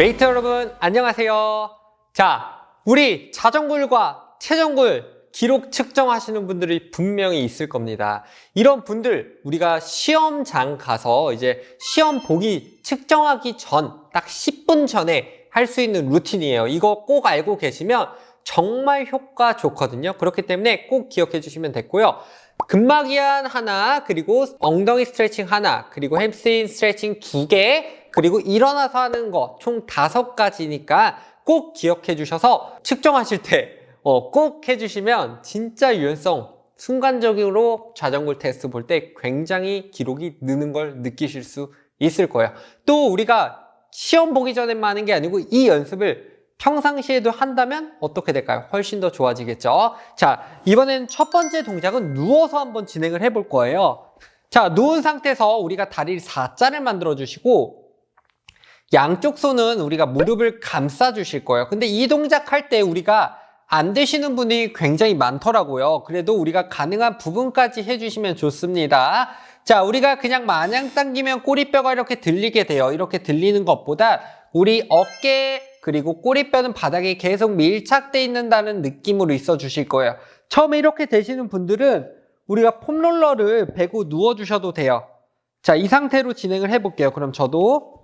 웨이터 여러분 안녕하세요. 자, 우리 자전굴과 체전굴 기록 측정하시는 분들이 분명히 있을 겁니다. 이런 분들 우리가 시험장 가서 이제 시험 보기 측정하기 전 딱 10분 전에 할 수 있는 루틴이에요. 이거 꼭 알고 계시면 정말 효과 좋거든요. 그렇기 때문에 꼭 기억해 주시면 됐고요. 근막이완 하나, 그리고 엉덩이 스트레칭 하나, 그리고 햄스트링 스트레칭 2개, 그리고 일어나서 하는 거 총 5가지니까 꼭 기억해 주셔서 측정하실 때 꼭 해주시면 진짜 유연성, 순간적으로 자전거 테스트 볼 때 굉장히 기록이 느는 걸 느끼실 수 있을 거예요. 또 우리가 시험 보기 전에만 하는 게 아니고 이 연습을 평상시에도 한다면 어떻게 될까요? 훨씬 더 좋아지겠죠? 자, 이번엔 첫 번째 동작은 누워서 한번 진행을 해볼 거예요. 자, 누운 상태에서 우리가 다리를 4자를 만들어 주시고 양쪽 손은 우리가 무릎을 감싸 주실 거예요. 근데 이 동작 할 때 우리가 안 되시는 분이 굉장히 많더라고요. 그래도 우리가 가능한 부분까지 해주시면 좋습니다. 자, 우리가 그냥 마냥 당기면 꼬리뼈가 이렇게 들리게 돼요. 이렇게 들리는 것보다 우리 어깨 그리고 꼬리뼈는 바닥에 계속 밀착되어 있는다는 느낌으로 있어 주실 거예요. 처음에 이렇게 되시는 분들은 우리가 폼롤러를 베고 누워 주셔도 돼요. 자, 이 상태로 진행을 해볼게요. 그럼 저도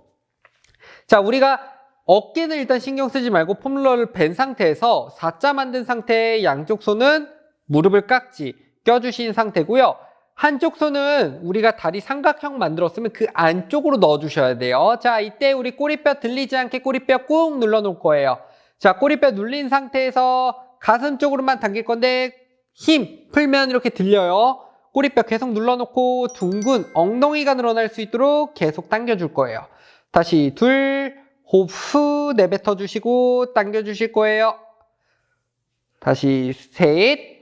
자, 우리가 어깨는 일단 신경 쓰지 말고 폼롤러를 벤 상태에서 4자 만든 상태의 양쪽 손은 무릎을 깍지 껴주신 상태고요. 한쪽 손은 우리가 다리 삼각형 만들었으면 그 안쪽으로 넣어주셔야 돼요. 자, 이때 우리 꼬리뼈 들리지 않게 꼬리뼈 꾹 눌러 놓을 거예요. 자, 꼬리뼈 눌린 상태에서 가슴 쪽으로만 당길 건데 힘 풀면 이렇게 들려요. 꼬리뼈 계속 눌러놓고 둥근 엉덩이가 늘어날 수 있도록 계속 당겨줄 거예요. 다시 둘, 호흡 후 내뱉어 주시고 당겨 주실 거예요. 다시 셋,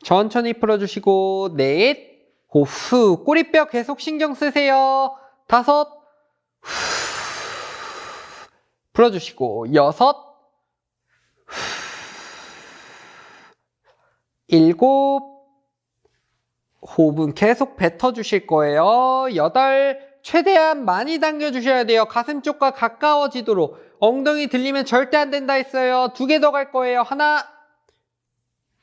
천천히 풀어주시고 넷, 호흡 후 꼬리뼈 계속 신경 쓰세요. 5, 후, 풀어주시고 6, 후, 7, 호흡은 계속 뱉어 주실 거예요. 8, 최대한 많이 당겨주셔야 돼요. 가슴 쪽과 가까워지도록. 엉덩이 들리면 절대 안 된다 했어요. 2개 더 갈 거예요. 하나,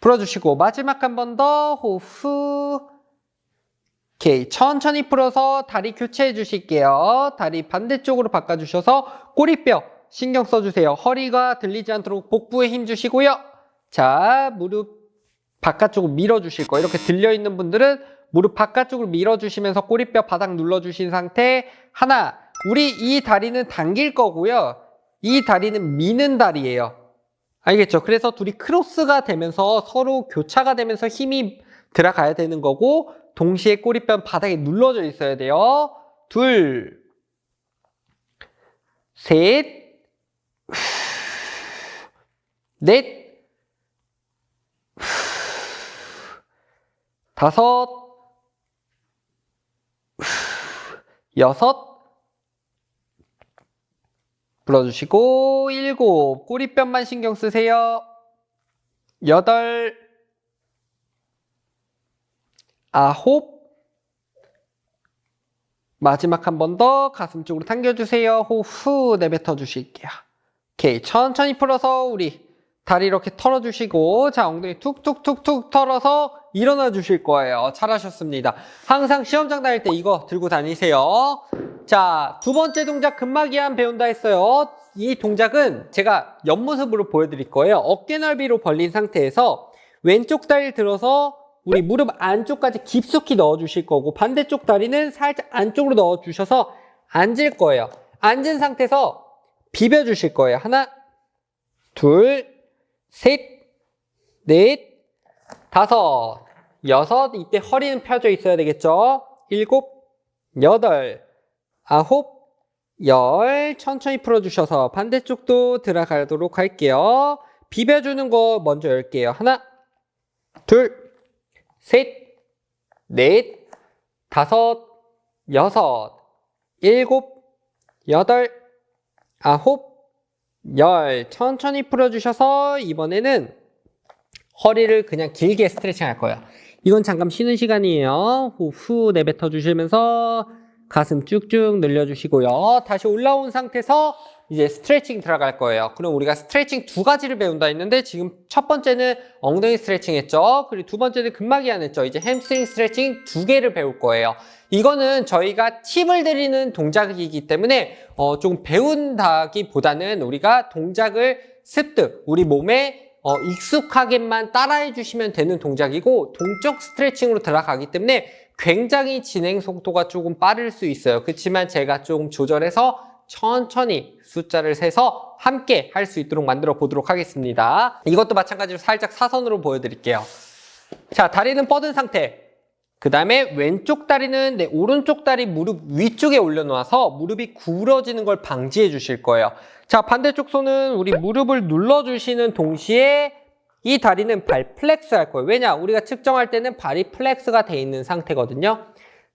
풀어주시고 마지막 한 번 더 호흡 후. 오케이, 천천히 풀어서 다리 교체해 주실게요. 다리 반대쪽으로 바꿔주셔서 꼬리뼈 신경 써주세요. 허리가 들리지 않도록 복부에 힘 주시고요. 자, 무릎 바깥쪽으로 밀어주실 거예요. 이렇게 들려있는 분들은 무릎 바깥쪽으로 밀어주시면서 꼬리뼈 바닥 눌러주신 상태. 하나, 우리 이 다리는 당길 거고요. 이 다리는 미는 다리예요. 알겠죠? 그래서 둘이 크로스가 되면서 서로 교차가 되면서 힘이 들어가야 되는 거고 동시에 꼬리뼈는 바닥에 눌러져 있어야 돼요. 둘, 셋, 넷, 5, 6, 불어주시고 7, 꼬리뼈만 신경 쓰세요. 8, 9, 마지막 한 번 더 가슴 쪽으로 당겨주세요. 호흡 후 내뱉어 주실게요. 오케이, 천천히 풀어서 우리 다리 이렇게 털어주시고 자, 엉덩이 툭툭툭툭 털어서 일어나 주실 거예요. 잘하셨습니다. 항상 시험장 다닐 때 이거 들고 다니세요. 자, 두 번째 동작 근막이완 배운다 했어요. 이 동작은 제가 옆모습으로 보여드릴 거예요. 어깨 넓이로 벌린 상태에서 왼쪽 다리를 들어서 우리 무릎 안쪽까지 깊숙이 넣어 주실 거고 반대쪽 다리는 살짝 안쪽으로 넣어 주셔서 앉을 거예요. 앉은 상태에서 비벼 주실 거예요. 하나, 둘, 셋, 넷, 5, 6, 이때 허리는 펴져 있어야 되겠죠? 7, 8, 9, 10, 천천히 풀어주셔서 반대쪽도 들어가도록 할게요. 비벼주는 거 먼저 열게요. 하나, 둘, 셋, 넷, 5, 6, 7, 8, 9, 10 천천히 풀어주셔서 이번에는 허리를 그냥 길게 스트레칭 할 거예요. 이건 잠깐 쉬는 시간이에요. 호흡 후 내뱉어 주시면서 가슴 쭉쭉 늘려주시고요. 다시 올라온 상태에서 이제 스트레칭 들어갈 거예요. 그럼 우리가 스트레칭 두 가지를 배운다 했는데 지금 첫 번째는 엉덩이 스트레칭 했죠. 그리고 두 번째는 근막이완 했죠. 이제 햄스트링 스트레칭 두 개를 배울 거예요. 이거는 저희가 팁을 드리는 동작이기 때문에 좀 배운다기보다는 우리가 동작을 습득, 우리 몸에 익숙하게만 따라해 주시면 되는 동작이고 동적 스트레칭으로 들어가기 때문에 굉장히 진행 속도가 조금 빠를 수 있어요. 그렇지만 제가 좀 조절해서 천천히 숫자를 세서 함께 할 수 있도록 만들어 보도록 하겠습니다. 이것도 마찬가지로 살짝 사선으로 보여드릴게요. 자, 다리는 뻗은 상태. 그 다음에 왼쪽 다리는 내 오른쪽 다리 무릎 위쪽에 올려놓아서 무릎이 구부러지는 걸 방지해 주실 거예요. 자, 반대쪽 손은 우리 무릎을 눌러주시는 동시에 이 다리는 발 플렉스 할 거예요. 왜냐? 우리가 측정할 때는 발이 플렉스가 돼 있는 상태거든요.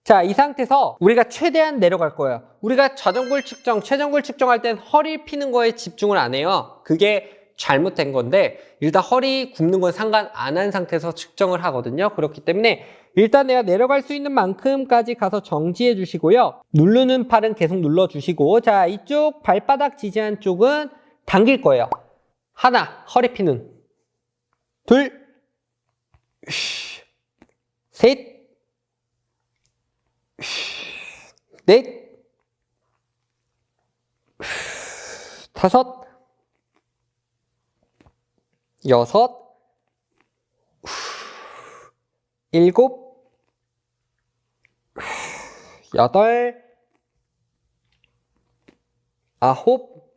자, 이 상태에서 우리가 최대한 내려갈 거예요. 우리가 좌정골 측정, 최정골 측정할 땐 허리 피는 거에 집중을 안 해요. 그게 잘못된 건데 일단 허리 굽는 건 상관 안 한 상태에서 측정을 하거든요. 그렇기 때문에 일단 내가 내려갈 수 있는 만큼까지 가서 정지해 주시고요. 누르는 팔은 계속 눌러 주시고, 자, 이쪽 발바닥 지지한 쪽은 당길 거예요. 하나, 허리 피는. 둘, 셋, 넷, 다섯, 여섯, 일곱, 여덟, 아홉,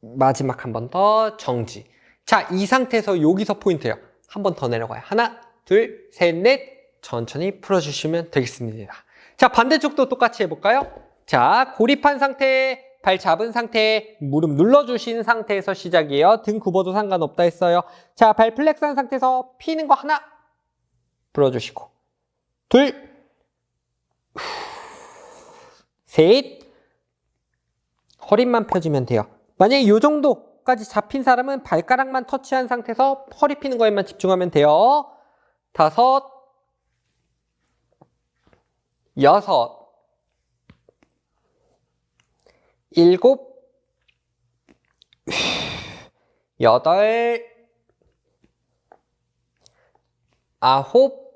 마지막 한 번 더 정지. 자, 이 상태에서 여기서 포인트예요. 한 번 더 내려가요. 하나, 둘, 셋, 넷. 천천히 풀어주시면 되겠습니다. 자, 반대쪽도 똑같이 해볼까요? 자, 고립한 상태, 발 잡은 상태, 무릎 눌러주신 상태에서 시작이에요. 등 굽어도 상관없다 했어요. 자, 발 플렉스한 상태에서 피는 거 하나 불어주시고, 둘, 셋, 허리만 펴주면 돼요. 만약에 이 정도까지 잡힌 사람은 발가락만 터치한 상태에서 허리 피는 거에만 집중하면 돼요. 다섯, 여섯, 일곱, 여덟, 아홉.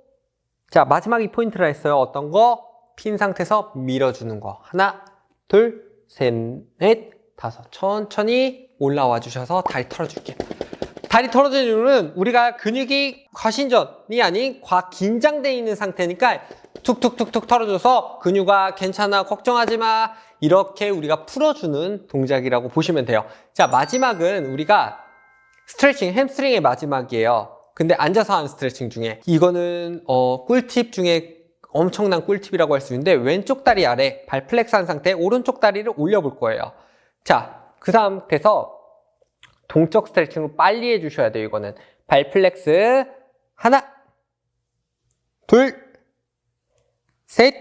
자, 마지막 이 포인트라 했어요. 어떤 거? 핀 상태에서 밀어주는 거. 하나, 둘, 셋, 넷, 다섯. 천천히 올라와 주셔서 다리 털어줄게요. 다리 털어주는 이유는 우리가 근육이 과신전이 아닌 과긴장되어 있는 상태니까 툭툭툭툭 털어줘서 근육아 괜찮아 걱정하지 마 이렇게 우리가 풀어주는 동작이라고 보시면 돼요. 자, 마지막은 우리가 스트레칭, 햄스트링의 마지막이에요. 근데 앉아서 하는 스트레칭 중에 이거는 꿀팁 중에 엄청난 꿀팁이라고 할 수 있는데 왼쪽 다리 아래 발 플렉스한 상태에 오른쪽 다리를 올려볼 거예요. 자, 그 상태에서 동적 스트레칭으로 빨리 해주셔야 돼요. 이거는 발 플렉스 하나, 둘, 셋,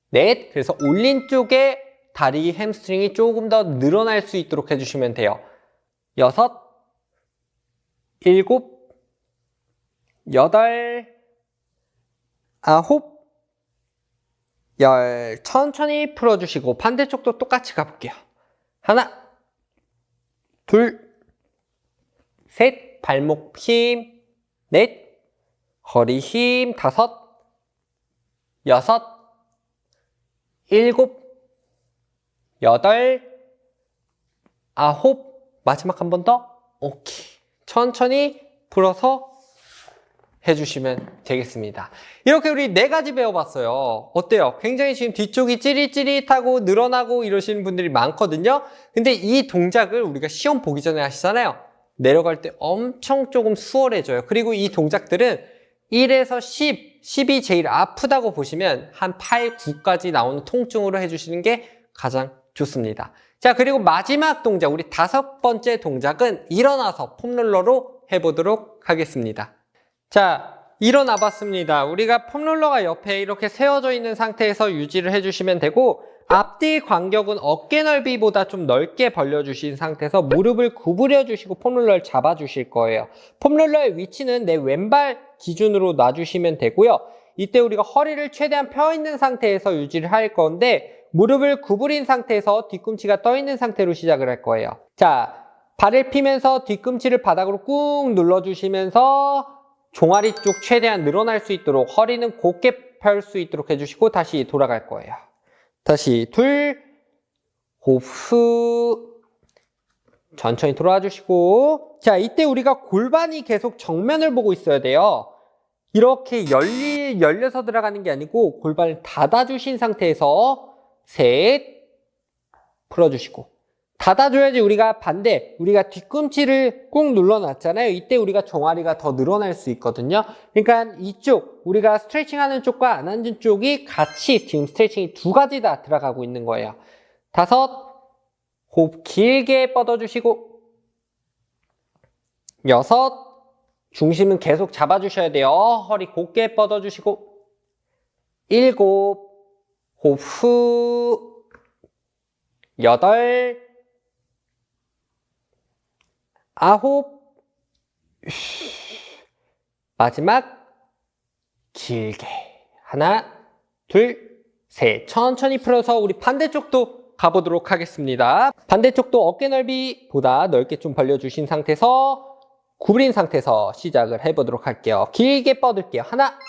넷. 그래서 올린 쪽에 다리 햄스트링이 조금 더 늘어날 수 있도록 해주시면 돼요. 여섯, 일곱, 여덟, 아홉, 열. 천천히 풀어주시고 반대쪽도 똑같이 가볼게요. 하나, 둘, 셋, 발목 힘, 넷, 허리 힘, 다섯, 여섯, 일곱, 여덟, 아홉. 마지막 한 번 더. 오케이. 천천히 풀어서 해주시면 되겠습니다. 이렇게 우리 4가지 배워봤어요. 어때요? 굉장히 지금 뒤쪽이 찌릿찌릿하고 늘어나고 이러시는 분들이 많거든요. 근데 이 동작을 우리가 시험 보기 전에 하시잖아요. 내려갈 때 엄청 조금 수월해져요. 그리고 이 동작들은 1에서 10, 10이 제일 아프다고 보시면 한 8, 9까지 나오는 통증으로 해주시는 게 가장 좋습니다. 자, 그리고 마지막 동작, 우리 5번째 동작은 일어나서 폼롤러로 해보도록 하겠습니다. 자, 일어나 봤습니다. 우리가 폼롤러가 옆에 이렇게 세워져 있는 상태에서 유지를 해주시면 되고 앞뒤 간격은 어깨 넓이보다 좀 넓게 벌려주신 상태에서 무릎을 구부려 주시고 폼롤러를 잡아 주실 거예요. 폼롤러의 위치는 내 왼발 기준으로 놔주시면 되고요. 이때 우리가 허리를 최대한 펴 있는 상태에서 유지를 할 건데 무릎을 구부린 상태에서 뒤꿈치가 떠 있는 상태로 시작을 할 거예요. 자, 발을 피면서 뒤꿈치를 바닥으로 꾹 눌러주시면서 종아리 쪽 최대한 늘어날 수 있도록 허리는 곧게 펼 수 있도록 해주시고 다시 돌아갈 거예요. 다시 둘, 호흡 후 천천히 돌아와 주시고 자, 이때 우리가 골반이 계속 정면을 보고 있어야 돼요. 이렇게 열려서 들어가는 게 아니고 골반을 닫아주신 상태에서 셋 풀어주시고 닫아줘야지 우리가 반대 우리가 뒤꿈치를 꾹 눌러놨잖아요. 이때 우리가 종아리가 더 늘어날 수 있거든요. 그러니까 이쪽 우리가 스트레칭하는 쪽과 안 앉은 쪽이 같이 지금 스트레칭이 두 가지 다 들어가고 있는 거예요. 다섯 호흡 길게 뻗어주시고 여섯 중심은 계속 잡아주셔야 돼요. 허리 곧게 뻗어주시고 일곱 호흡 후 여덟 아홉 마지막 길게 하나 둘 셋 천천히 풀어서 우리 반대쪽도 가보도록 하겠습니다. 반대쪽도 어깨 넓이보다 넓게 좀 벌려주신 상태에서 구부린 상태에서 시작을 해보도록 할게요. 길게 뻗을게요. 하나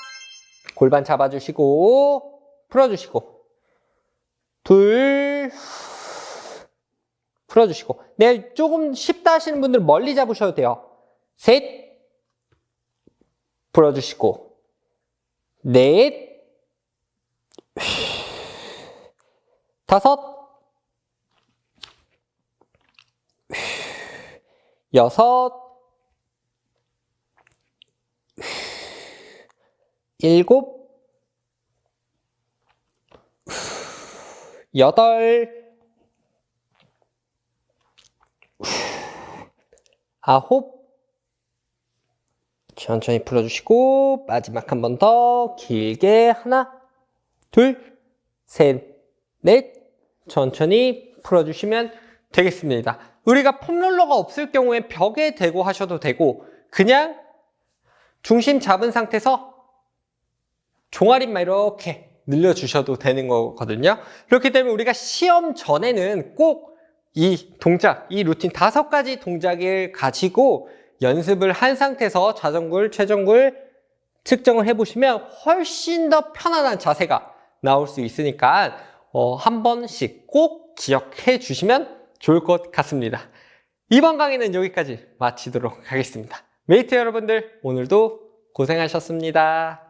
골반 잡아주시고 풀어주시고 둘 풀어주시고 네, 조금 쉽다 하시는 분들 멀리 잡으셔도 돼요. 셋 풀어주시고 넷 다섯 여섯 일곱 여덟 아홉 천천히 풀어주시고 마지막 한 번 더 길게 하나 둘 셋 넷 천천히 풀어주시면 되겠습니다. 우리가 폼롤러가 없을 경우에 벽에 대고 하셔도 되고 그냥 중심 잡은 상태에서 종아리만 이렇게 늘려주셔도 되는 거거든요. 그렇기 때문에 우리가 시험 전에는 꼭 이 동작, 이 루틴 5가지 동작을 가지고 연습을 한 상태에서 좌정굴, 최정굴 측정을 해보시면 훨씬 더 편안한 자세가 나올 수 있으니까 한 번씩 꼭 기억해 주시면 좋을 것 같습니다. 이번 강의는 여기까지 마치도록 하겠습니다. 메이트 여러분들 오늘도 고생하셨습니다.